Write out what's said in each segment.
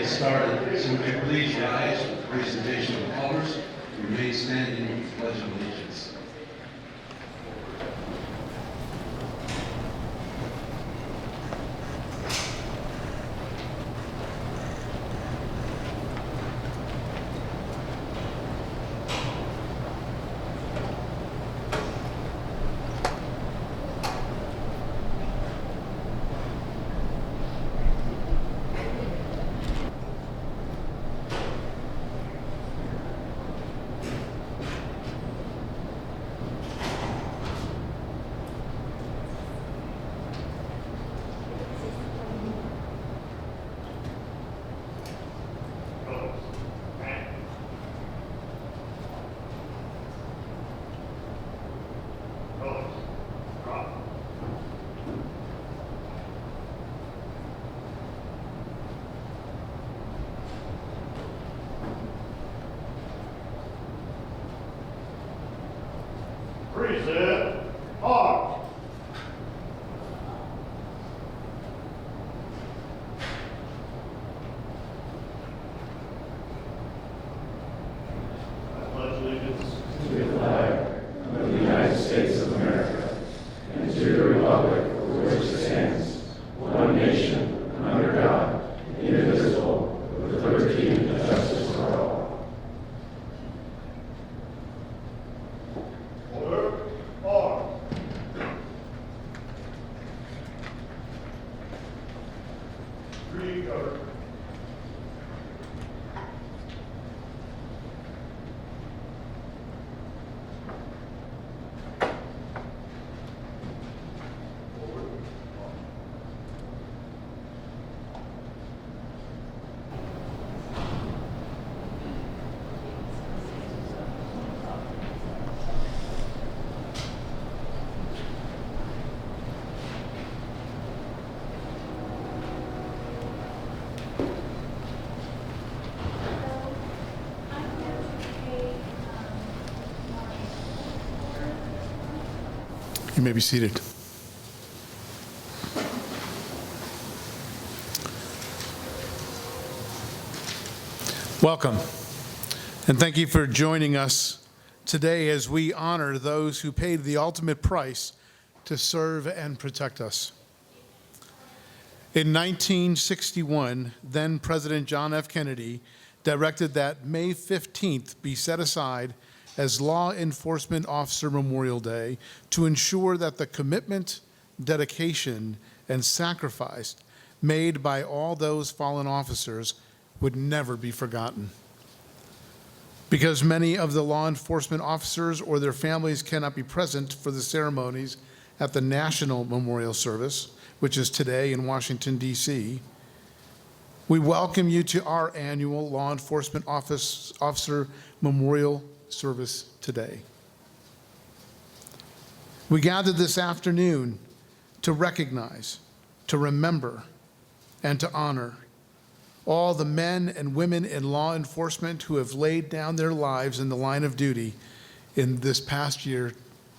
get started. So would you please rise for the presentation of colors, remain standing with the Pledge of Allegiance. Preset, arms. I pledge allegiance to the flag of the United States of America and to the republic for which it stands, one nation, under God, indivisible, with liberty and justice for all. Order, arms. Recover. You may be seated. Welcome, and thank you for joining us today as we honor those who paid the ultimate price to serve and protect us. In 1961, then President John F. Kennedy directed that May 15th be set aside as Law Enforcement Officer Memorial Day to ensure that the commitment, dedication, and sacrifice made by all those fallen officers would never be forgotten. Because many of the law enforcement officers or their families cannot be present for the ceremonies at the National Memorial Service, which is today in Washington, D.C., we welcome you to our annual Law Enforcement Officer Memorial Service today. We gathered this afternoon to recognize, to remember, and to honor all the men and women in law enforcement who have laid down their lives in the line of duty in this past year,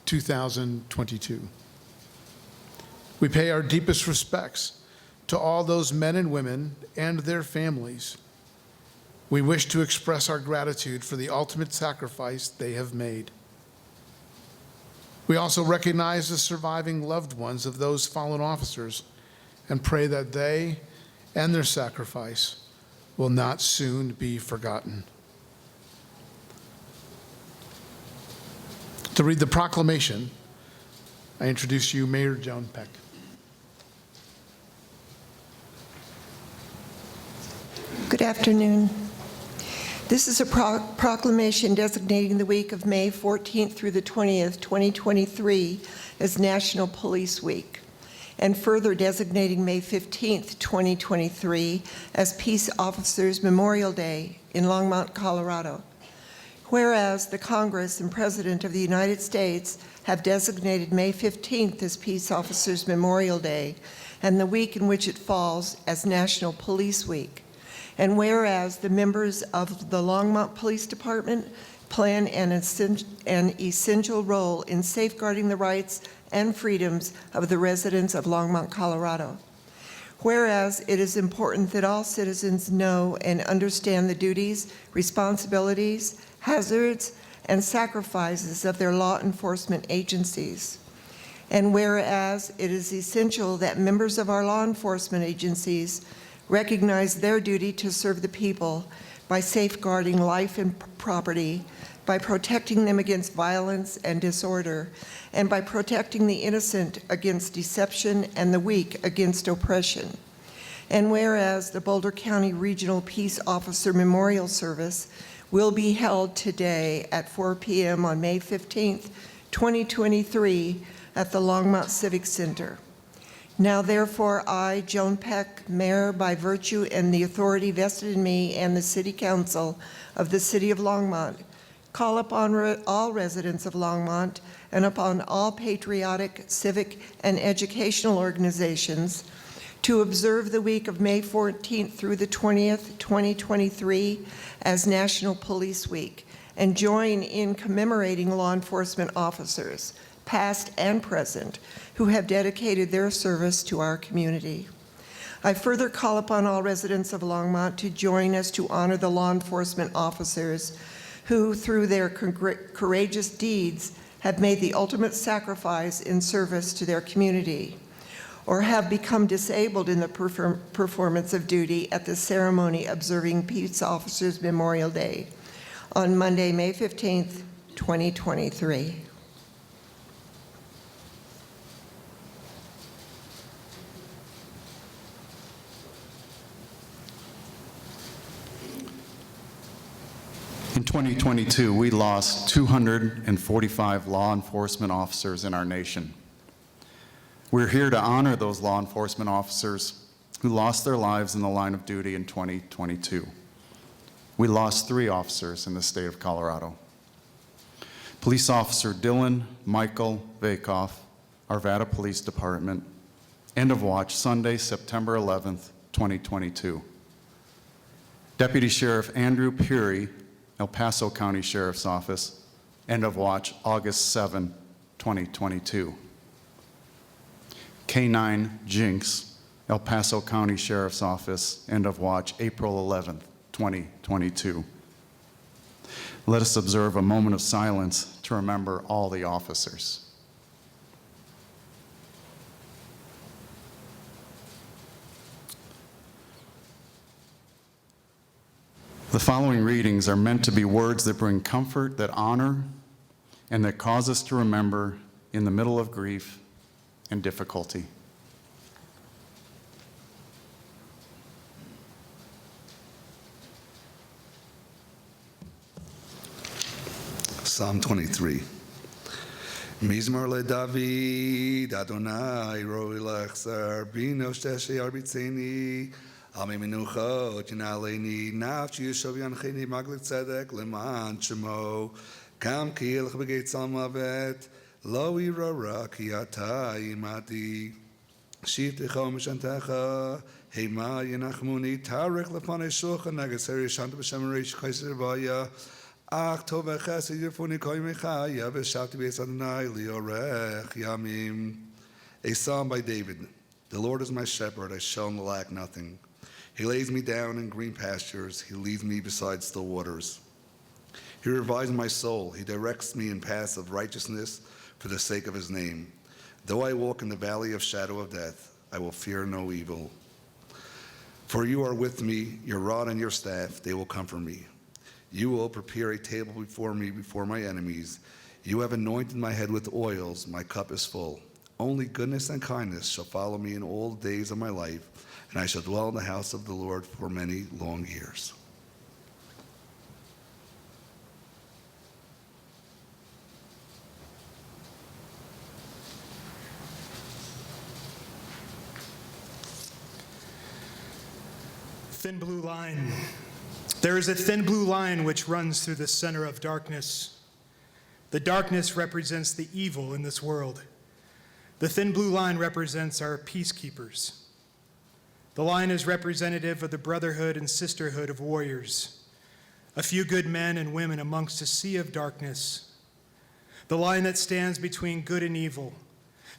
2022. We pay our deepest respects to all those men and women and their families. We wish to express our gratitude for the ultimate sacrifice they have made. We also recognize the surviving loved ones of those fallen officers and pray that they and their sacrifice will not soon be forgotten. To read the proclamation, I introduce you Mayor Joan Peck. Good afternoon. This is a proclamation designating the week of May 14th through the 20th, 2023 as National Police Week, and further designating May 15th, 2023 as Peace Officers Memorial Day in Longmont, Colorado. Whereas the Congress and President of the United States have designated May 15th as Peace Officers Memorial Day and the week in which it falls as National Police Week. And whereas the members of the Longmont Police Department play an essential role in safeguarding the rights and freedoms of the residents of Longmont, Colorado. Whereas it is important that all citizens know and understand the duties, responsibilities, hazards, and sacrifices of their law enforcement agencies. And whereas it is essential that members of our law enforcement agencies recognize their duty to serve the people by safeguarding life and property, by protecting them against violence and disorder, and by protecting the innocent against deception and the weak against oppression. And whereas the Boulder County Regional Peace Officer Memorial Service will be held today at 4 p.m. on May 15th, 2023 at the Longmont Civic Center. Now therefore, I, Joan Peck, Mayor, by virtue and the authority vested in me and the City Council of the City of Longmont, call upon all residents of Longmont and upon all patriotic, civic, and educational organizations to observe the week of May 14th through the 20th, 2023 as National Police Week and join in commemorating law enforcement officers, past and present, who have dedicated their service to our community. I further call upon all residents of Longmont to join us to honor the law enforcement officers who, through their courageous deeds, have made the ultimate sacrifice in service to their community, or have become disabled in the performance of duty at the ceremony observing Peace Officers Memorial Day on Monday, May 15th, 2023. In 2022, we lost 245 law enforcement officers in our nation. We're here to honor those law enforcement officers who lost their lives in the line of duty in 2022. We lost 3 officers in the state of Colorado. Police Officer Dylan Michael Vakoff, Arvada Police Department, end of watch Sunday, September 11th, 2022. Deputy Sheriff Andrew Peary, El Paso County Sheriff's Office, end of watch August 7, 2022. K-9 Jinx, El Paso County Sheriff's Office, end of watch April 11, 2022. Let us observe a moment of silence to remember all the officers. The following readings are meant to be words that bring comfort, that honor, and that cause us to remember in the middle of grief and difficulty. Psalm 23. Mizmor leDavid, Adonai roi lechzer, bino shteshe arbitzeni, Ami menuchot yinaleni, nafshi yishov yancheni maglik tzedek, leman shemo, kam ki yelch begeit salmavet, lo irora ki ata imati, shivtecha mishantecha, hema yenachmuni, tarek lefanei shulchan, nagaseri shanta b'shem reish chayser vaya, ach tov v'chesed yirfuni kol yemei chaya, v'shavti beis Adonai liorech yamim. A psalm by David. The Lord is my shepherd, I shall lack nothing. He lays me down in green pastures. He leads me beside still waters. He revives my soul. He directs me in paths of righteousness for the sake of his name. Though I walk in the valley of shadow of death, I will fear no evil. For you are with me, your rod and your staff, they will comfort me. You will prepare a table before me, before my enemies. You have anointed my head with oils, my cup is full. Only goodness and kindness shall follow me in all the days of my life, and I shall dwell in the house of the Lord for many long years. Thin blue line. There is a thin blue line which runs through the center of darkness. The darkness represents the evil in this world. The thin blue line represents our peacekeepers. The line is representative of the brotherhood and sisterhood of warriors, a few good men and women amongst a sea of darkness. The line that stands between good and evil,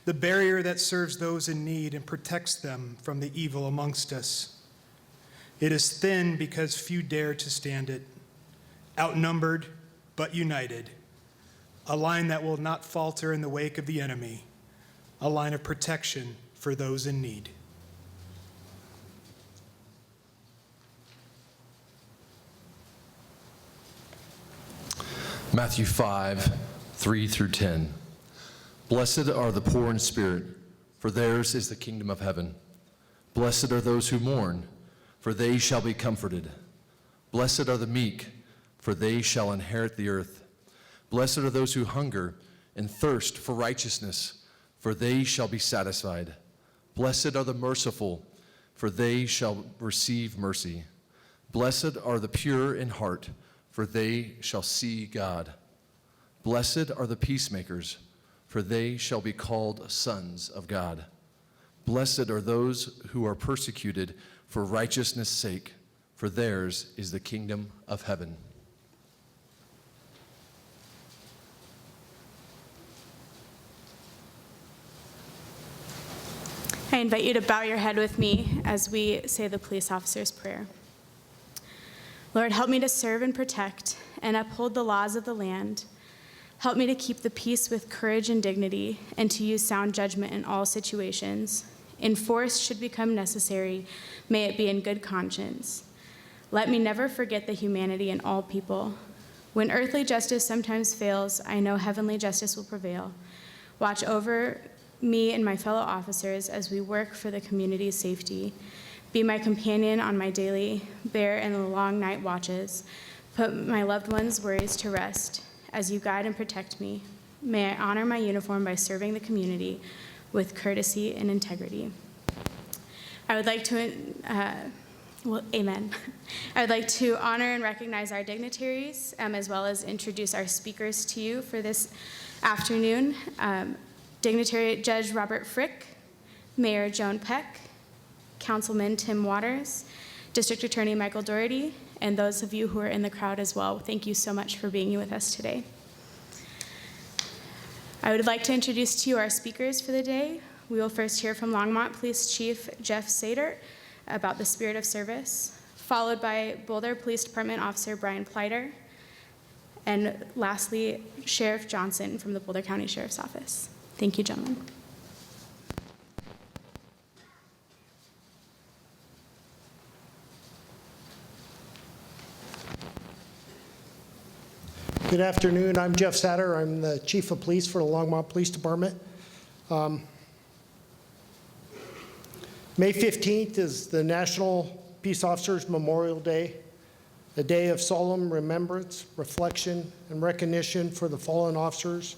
the barrier that serves those in need and protects them from the evil amongst us. It is thin because few dare to stand it, outnumbered but united, a line that will not falter in the wake of the enemy, a line of protection for those in need. Matthew 5, 3 through 10. Blessed are the poor in spirit, for theirs is the kingdom of heaven. Blessed are those who mourn, for they shall be comforted. Blessed are the meek, for they shall inherit the earth. Blessed are those who hunger and thirst for righteousness, for they shall be satisfied. Blessed are the merciful, for they shall receive mercy. Blessed are the pure in heart, for they shall see God. Blessed are the peacemakers, for they shall be called sons of God. Blessed are those who are persecuted for righteousness' sake, for theirs is the kingdom of heaven. I invite you to bow your head with me as we say the police officer's prayer. Lord, help me to serve and protect and uphold the laws of the land. Help me to keep the peace with courage and dignity and to use sound judgment in all situations. In force should become necessary, may it be in good conscience. Let me never forget the humanity in all people. When earthly justice sometimes fails, I know heavenly justice will prevail. Watch over me and my fellow officers as we work for the community's safety. Be my companion on my daily bear and the long night watches. Put my loved ones' worries to rest as you guide and protect me. May I honor my uniform by serving the community with courtesy and integrity. I would like to, amen. I would like to honor and recognize our dignitaries, as well as introduce our speakers to you for this afternoon. Dignitary Judge Robert Frick, Mayor Joan Peck, Councilman Tim Waters, District Attorney Michael Doherty, and those of you who are in the crowd as well. Thank you so much for being here with us today. I would like to introduce to you our speakers for the day. We will first hear from Longmont Police Chief Jeff Sater about the spirit of service, followed by Boulder Police Department Officer Brian Pleiter, and lastly, Sheriff Johnson from the Boulder County Sheriff's Office. Thank you, gentlemen. Good afternoon. I'm Jeff Satter. I'm the Chief of Police for the Longmont Police Department. May 15th is the National Peace Officers Memorial Day, a day of solemn remembrance, reflection, and recognition for the fallen officers,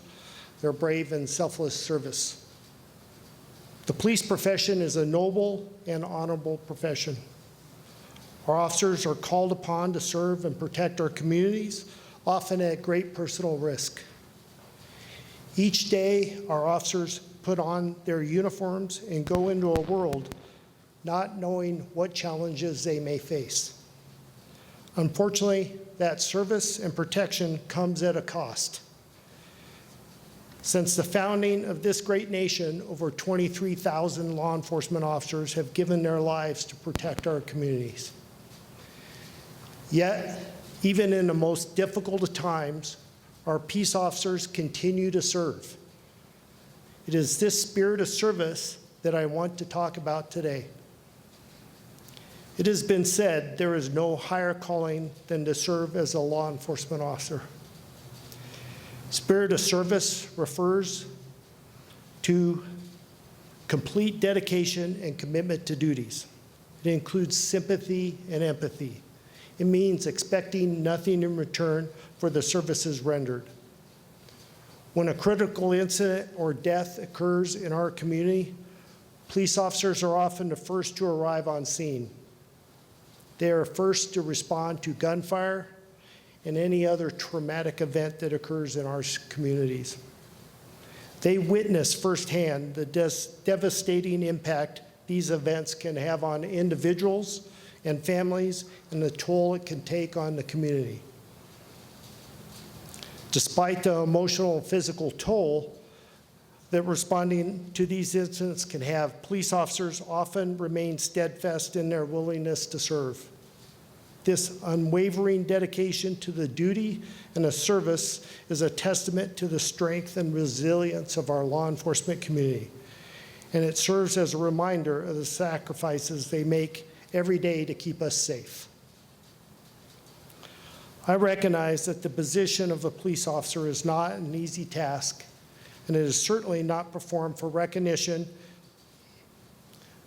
their brave and selfless service. The police profession is a noble and honorable profession. Our officers are called upon to serve and protect our communities, often at great personal risk. Each day, our officers put on their uniforms and go into a world not knowing what challenges they may face. Unfortunately, that service and protection comes at a cost. Since the founding of this great nation, over 23,000 law enforcement officers have given their lives to protect our communities. Yet, even in the most difficult of times, our peace officers continue to serve. It is this spirit of service that I want to talk about today. It has been said there is no higher calling than to serve as a law enforcement officer. Spirit of service refers to complete dedication and commitment to duties. It includes sympathy and empathy. It means expecting nothing in return for the services rendered. When a critical incident or death occurs in our community, police officers are often the first to arrive on scene. They are first to respond to gunfire and any other traumatic event that occurs in our communities. They witness firsthand the devastating impact these events can have on individuals and families and the toll it can take on the community. Despite the emotional and physical toll, that responding to these incidents can have, police officers often remain steadfast in their willingness to serve. This unwavering dedication to the duty and the service is a testament to the strength and resilience of our law enforcement community, and it serves as a reminder of the sacrifices they make every day to keep us safe. I recognize that the position of a police officer is not an easy task, and it is certainly not performed for recognition.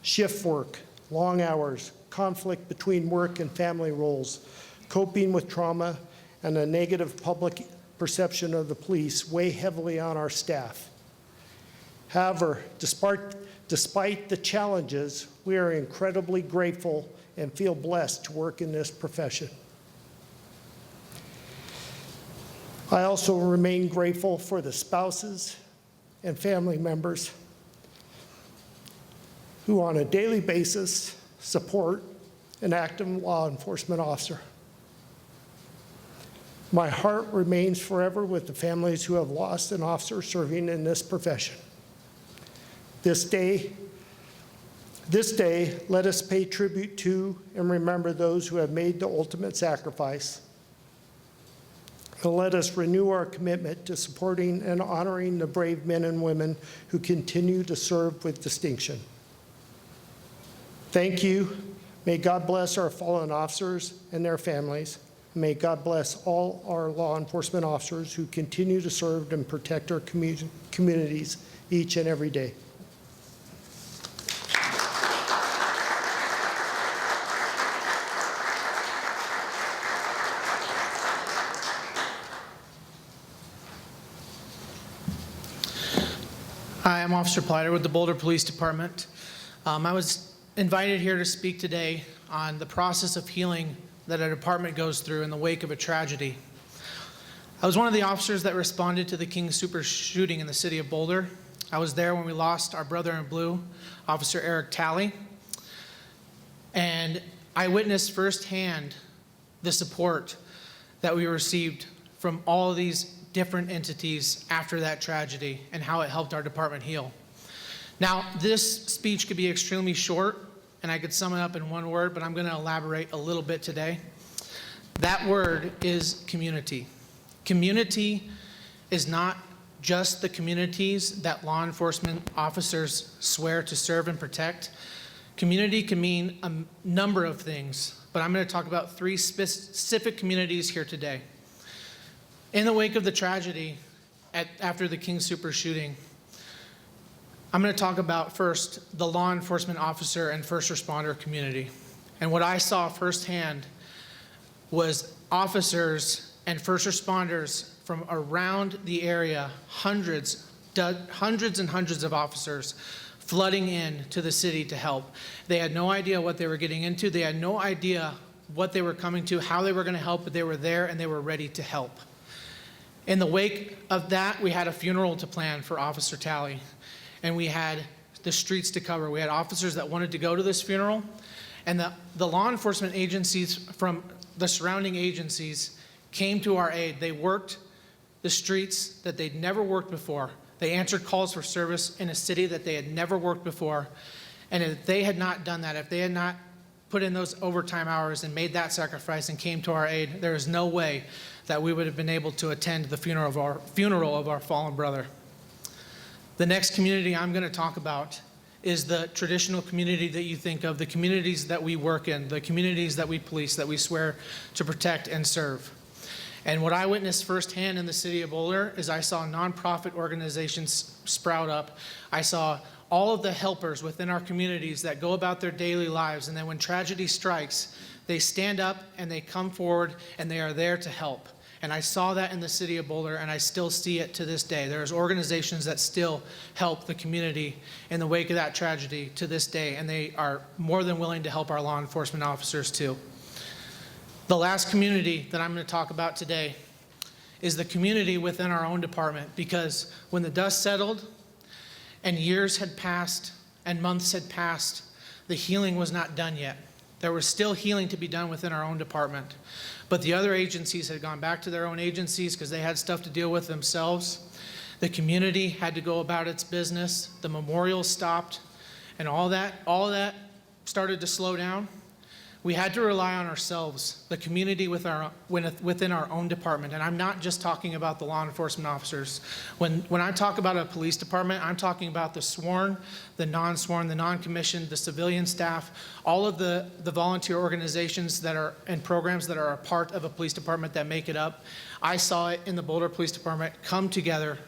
Shift work, long hours, conflict between work and family roles, coping with trauma, and a negative public perception of the police weigh heavily on our staff. However, despite the challenges, we are incredibly grateful and feel blessed to work in this profession. I also remain grateful for the spouses and family members who on a daily basis support an active law enforcement officer. My heart remains forever with the families who have lost an officer serving in this profession. This day, let us pay tribute to and remember those who have made the ultimate sacrifice. And let us renew our commitment to supporting and honoring the brave men and women who continue to serve with distinction. Thank you. May God bless our fallen officers and their families. May God bless all our law enforcement officers who continue to serve and protect our communities each and every day. Hi, I'm Officer Pleiter with the Boulder Police Department. I was invited here to speak today on the process of healing that a department goes through in the wake of a tragedy. I was one of the officers that responded to the King Super shooting in the city of Boulder. I was there when we lost our brother in blue, Officer Eric Talley, and I witnessed firsthand the support that we received from all of these different entities after that tragedy and how it helped our department heal. Now, this speech could be extremely short, and I could sum it up in one word, but I'm going to elaborate a little bit today. That word is community. Community is not just the communities that law enforcement officers swear to serve and protect. Community can mean a number of things, but I'm going to talk about 3 specific communities here today. In the wake of the tragedy after the King Super shooting, I'm going to talk about first the law enforcement officer and first responder community. And what I saw firsthand was officers and first responders from around the area, hundreds and hundreds of officers flooding in to the city to help. They had no idea what they were getting into. They had no idea what they were coming to, how they were going to help, but they were there and they were ready to help. In the wake of that, we had a funeral to plan for Officer Talley, and we had the streets to cover. We had officers that wanted to go to this funeral, and the law enforcement agencies from the surrounding agencies came to our aid. They worked the streets that they'd never worked before. They answered calls for service in a city that they had never worked before, and if they had not done that, if they had not put in those overtime hours and made that sacrifice and came to our aid, there is no way that we would have been able to attend the funeral of our fallen brother. The next community I'm going to talk about is the traditional community that you think of, the communities that we work in, the communities that we police, that we swear to protect and serve. And what I witnessed firsthand in the city of Boulder is I saw nonprofit organizations sprout up. I saw all of the helpers within our communities that go about their daily lives, and then when tragedy strikes, they stand up and they come forward and they are there to help. And I saw that in the city of Boulder, and I still see it to this day. There's organizations that still help the community in the wake of that tragedy to this day, and they are more than willing to help our law enforcement officers too. The last community that I'm going to talk about today is the community within our own department, because when the dust settled and years had passed and months had passed, the healing was not done yet. There was still healing to be done within our own department. But the other agencies had gone back to their own agencies because they had stuff to deal with themselves. The community had to go about its business. The memorial stopped, and all that started to slow down. We had to rely on ourselves, the community within our own department. And I'm not just talking about the law enforcement officers. When I talk about a police department, I'm talking about the sworn, the non-sworn, the non-commissioned, the civilian staff, all of the volunteer organizations that are and programs that are a part of a police department that make it up. I saw it in the Boulder Police Department come together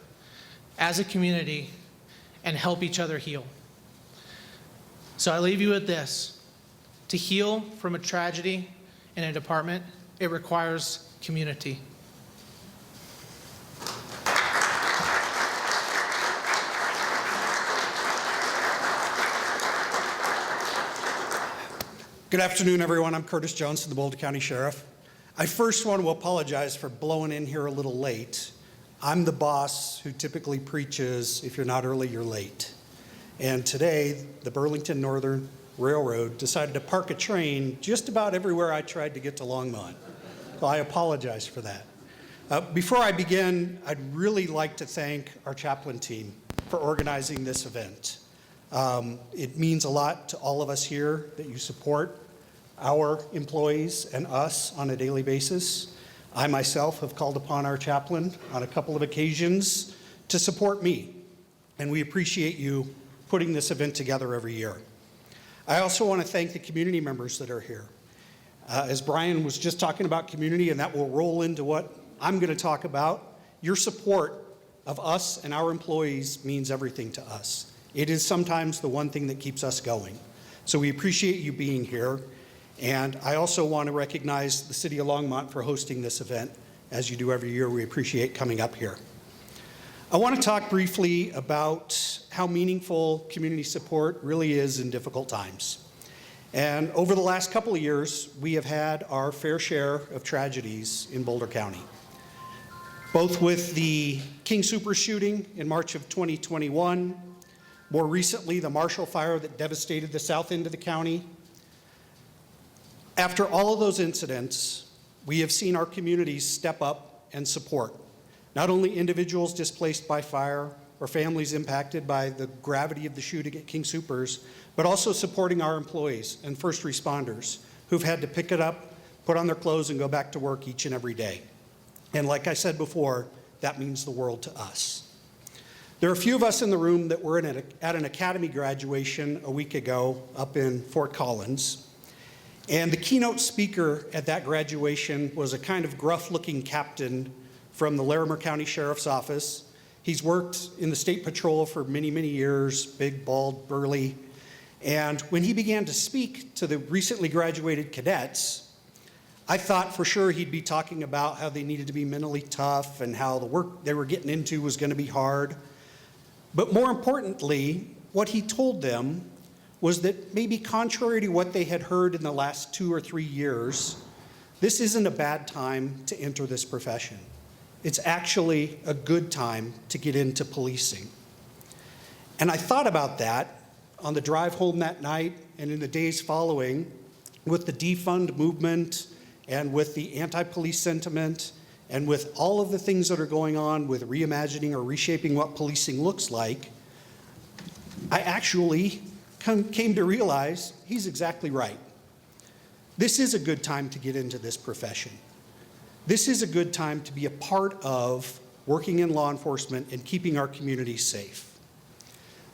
as a community and help each other heal. So I leave you with this. To heal from a tragedy in a department, it requires community. Good afternoon, everyone. I'm Curtis Jones, the Boulder County Sheriff. I first want to apologize for blowing in here a little late. I'm the boss who typically preaches, if you're not early, you're late. And today, the Burlington Northern Railroad decided to park a train just about everywhere I tried to get to Longmont. So I apologize for that. Before I begin, I'd really like to thank our chaplain team for organizing this event. It means a lot to all of us here that you support our employees and us on a daily basis. I myself have called upon our chaplain on a couple of occasions to support me, and we appreciate you putting this event together every year. I also want to thank the community members that are here. As Brian was just talking about community, and that will roll into what I'm going to talk about, your support of us and our employees means everything to us. It is sometimes the one thing that keeps us going. So we appreciate you being here. And I also want to recognize the City of Longmont for hosting this event. As you do every year, we appreciate coming up here. I want to talk briefly about how meaningful community support really is in difficult times. And over the last couple of years, we have had our fair share of tragedies in Boulder County. Both with the King Soopers shooting in March of 2021, more recently the Marshall Fire that devastated the south end of the county. After all of those incidents, we have seen our communities step up and support not only individuals displaced by fire or families impacted by the gravity of the shooting at King Soopers, but also supporting our employees and first responders who've had to pick it up, put on their clothes, and go back to work each and every day. And like I said before, that means the world to us. There are a few of us in the room that were at an academy graduation a week ago up in Fort Collins. And the keynote speaker at that graduation was a kind of gruff-looking captain from the Larimer County Sheriff's Office. He's worked in the State Patrol for many, many years, big, bald, burly. And when he began to speak to the recently graduated cadets, I thought for sure he'd be talking about how they needed to be mentally tough and how the work they were getting into was going to be hard. But more importantly, what he told them was that maybe contrary to what they had heard in the last 2 or 3 years, this isn't a bad time to enter this profession. It's actually a good time to get into policing. And I thought about that on the drive home that night and in the days following with the defund movement and with the anti-police sentiment and with all of the things that are going on with reimagining or reshaping what policing looks like. I actually came to realize he's exactly right. This is a good time to get into this profession. This is a good time to be a part of working in law enforcement and keeping our communities safe.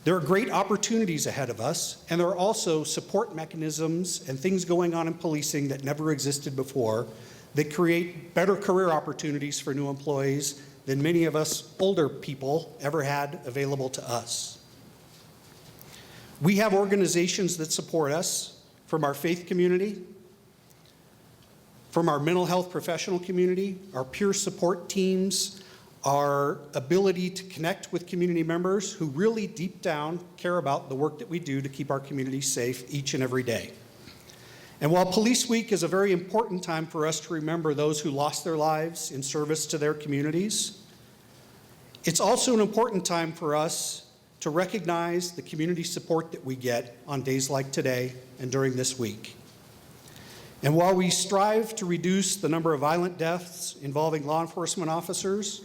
There are great opportunities ahead of us, and there are also support mechanisms and things going on in policing that never existed before that create better career opportunities for new employees than many of us older people ever had available to us. We have organizations that support us, from our faith community, from our mental health professional community, our peer support teams, our ability to connect with community members who really deep down care about the work that we do to keep our communities safe each and every day. And while Police Week is a very important time for us to remember those who lost their lives in service to their communities, it's also an important time for us to recognize the community support that we get on days like today and during this week. And while we strive to reduce the number of violent deaths involving law enforcement officers,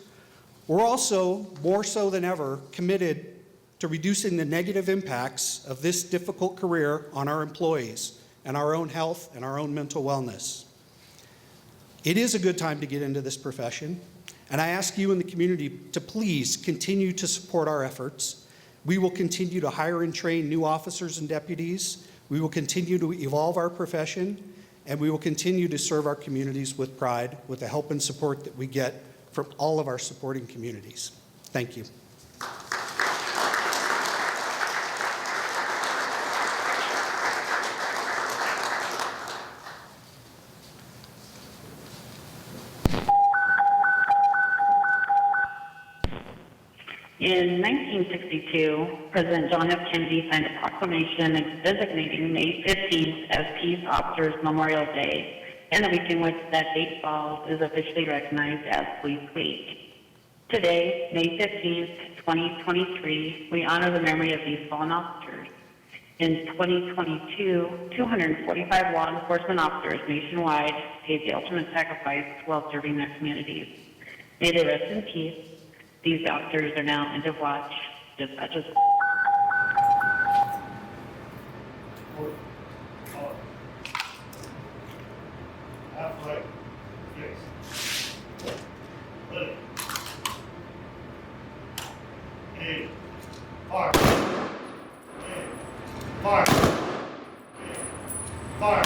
We're also, more so than ever, committed to reducing the negative impacts of this difficult career on our employees and our own health and our own mental wellness. It is a good time to get into this profession, and I ask you in the community to please continue to support our efforts. We will continue to hire and train new officers and deputies. We will continue to evolve our profession, and we will continue to serve our communities with pride with the help and support that we get from all of our supporting communities. Thank you. In 1962, President John F. Kennedy signed a proclamation designating May 15th as Peace Officers Memorial Day, and the week in which that date falls is officially recognized as Police Week. Today, May 15th, 2023, we honor the memory of these fallen officers. In 2022, 245 law enforcement officers nationwide paid the ultimate sacrifice while serving their communities. May they rest in peace. These officers are now end of watch dispatches. Halfway. Yes. Ready. Aim. Fire. Aim. Fire. Aim. Fire.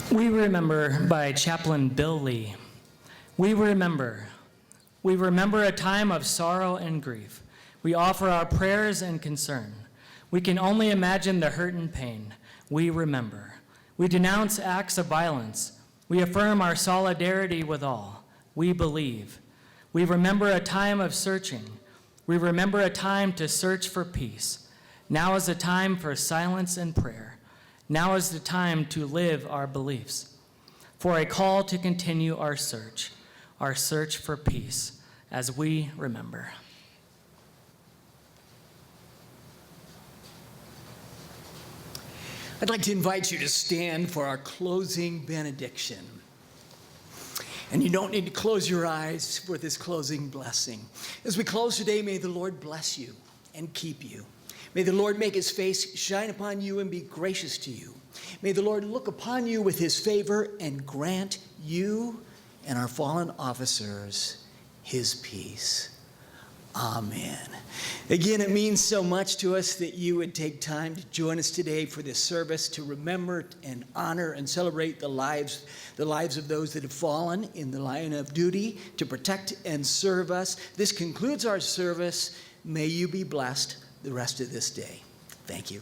We Remember by Chaplain Bill Lee. We remember a time of sorrow and grief. We offer our prayers and concern. We can only imagine the hurt and pain. We remember. We denounce acts of violence. We affirm our solidarity with all. We believe. We remember a time of searching. We remember a time to search for peace. Now is the time for silence and prayer. Now is the time to live our beliefs. For a call to continue our search for peace, as we remember. I'd like to invite you to stand for our closing benediction. And you don't need to close your eyes for this closing blessing. As we close today, may the Lord bless you and keep you. May the Lord make his face shine upon you and be gracious to you. May the Lord look upon you with his favor and grant you and our fallen officers his peace. Amen. Again, it means so much to us that you would take time to join us today for this service to remember and honor and celebrate the lives of those that have fallen in the line of duty to protect and serve us. This concludes our service. May you be blessed the rest of this day. Thank you.